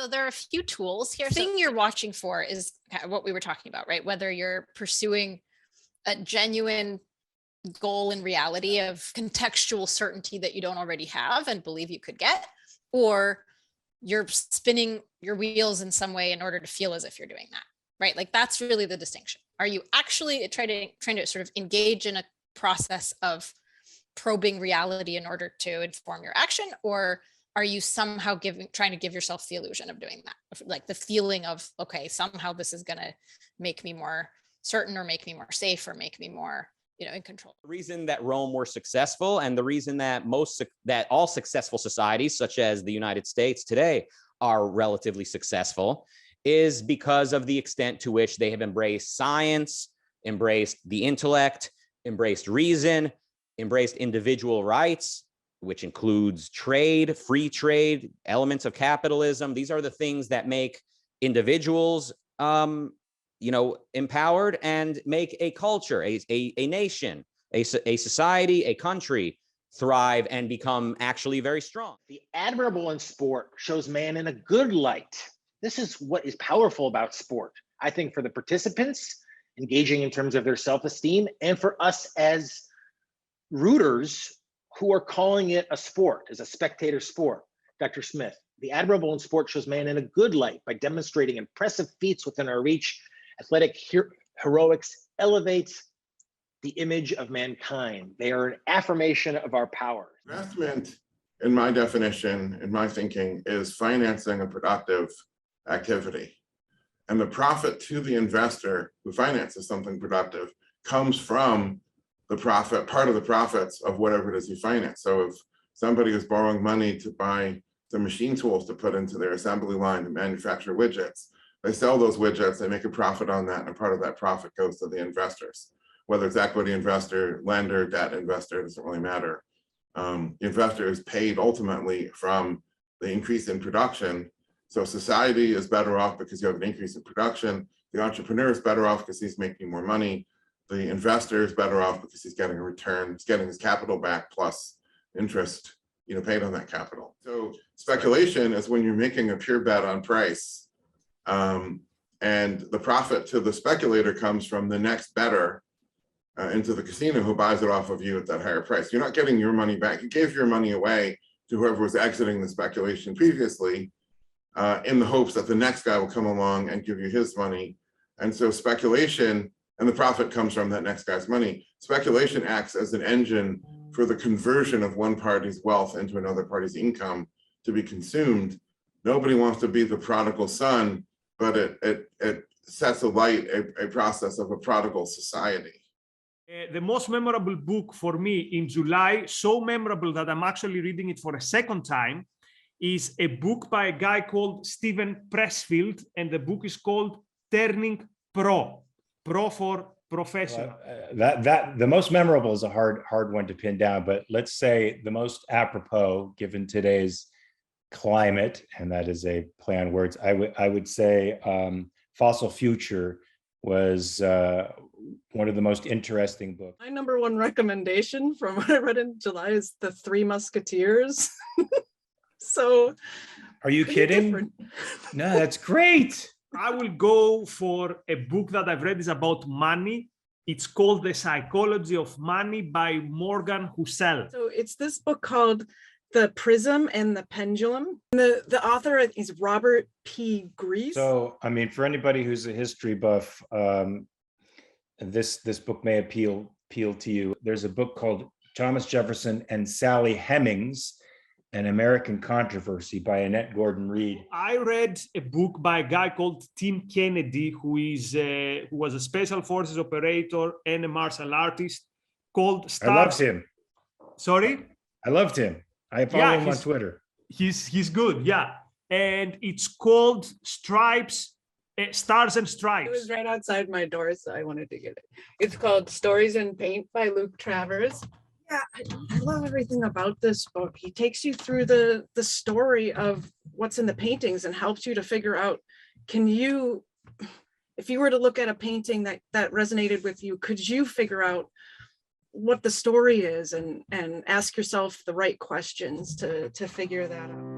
So there are a few tools here. The thing you're watching for is what we were talking about, right? Whether you're pursuing a genuine goal in reality of contextual certainty that you don't already have and believe you could get, or you're spinning your wheels in some way in order to feel as if you're doing that, right? Like that's really the distinction. Are you actually trying to sort of engage in a process of probing reality in order to inform your action, or are you somehow trying to give yourself the illusion of doing that? Like the feeling of, okay, somehow this is going to make me more certain or make me more safe or make me more, in control. The reason that Rome were successful and the reason that all successful societies, such as the United States today, are relatively successful is because of the extent to which they have embraced science, embraced the intellect, embraced reason, embraced individual rights, which includes trade, free trade, elements of capitalism. These are the things that make individuals empowered and make a culture, a nation, a society, a country thrive and become actually very strong. The admirable in sport shows man in a good light. This is what is powerful about sport. I think for the participants, engaging in terms of their self-esteem, and for us as rooters who are calling it a sport, as a spectator sport. Dr. Smith, the admirable in sport shows man in a good light by demonstrating impressive feats within our reach. Athletic heroics elevates the image of mankind. They are an affirmation of our power. Investment, in my definition, in my thinking, is financing a productive activity. And the profit to the investor who finances something productive comes from the profit, part of the profits of whatever it is you finance. So if somebody is borrowing money to buy the machine tools to put into their assembly line to manufacture widgets, they sell those widgets, they make a profit on that, and a part of that profit goes to the investors. Whether it's equity investor, lender, debt investor, it doesn't really matter. The investor is paid ultimately from the increase in production. So society is better off because you have an increase in production. The entrepreneur is better off because he's making more money. The investor is better off because he's getting a return, he's getting his capital back plus interest, paid on that capital. So speculation is when you're making a pure bet on price. And the profit to the speculator comes from the next bettor into the casino who buys it off of you at that higher price. You're not getting your money back. You gave your money away to whoever was exiting the speculation previously in the hopes that the next guy will come along and give you his money. And so speculation and the profit comes from that next guy's money. Speculation acts as an engine for the conversion of one party's wealth into another party's income to be consumed. Nobody wants to be the prodigal son, but it sets alight a process of a prodigal society. The most memorable book for me in July, so memorable that I'm actually reading it for a second time, is a book by a guy called Stephen Pressfield, and the book is called Turning Pro for professional. That the most memorable is a hard one to pin down, but let's say the most apropos given today's climate, and that is a play on words. I would say Fossil Future was one of the most interesting books. My number one recommendation from what I read in July is The Three Musketeers. So, are you kidding? Different. No, that's great. I will go for a book that I've read is about money. It's called The Psychology of Money by Morgan Housel. So it's this book called The Prism and the Pendulum. The author is Robert P. Grease. So, I mean, for anybody who's a history buff, this book may appeal to you. There's a book called Thomas Jefferson and Sally Hemings, An American Controversy by Annette Gordon-Reed. I read a book by a guy called Tim Kennedy, who was a special forces operator and a martial artist, called Stars. I loved him. Sorry? I loved him. I follow him on Twitter. He's good, yeah. And it's called Stripes, Stars and Stripes. It was right outside my door, so I wanted to get it. It's called Stories in Paint by Luke Travers. Yeah, I love everything about this book. He takes you through the story of what's in the paintings and helps you to figure out, if you were to look at a painting that resonated with you, could you figure out what the story is and ask yourself the right questions to figure that out?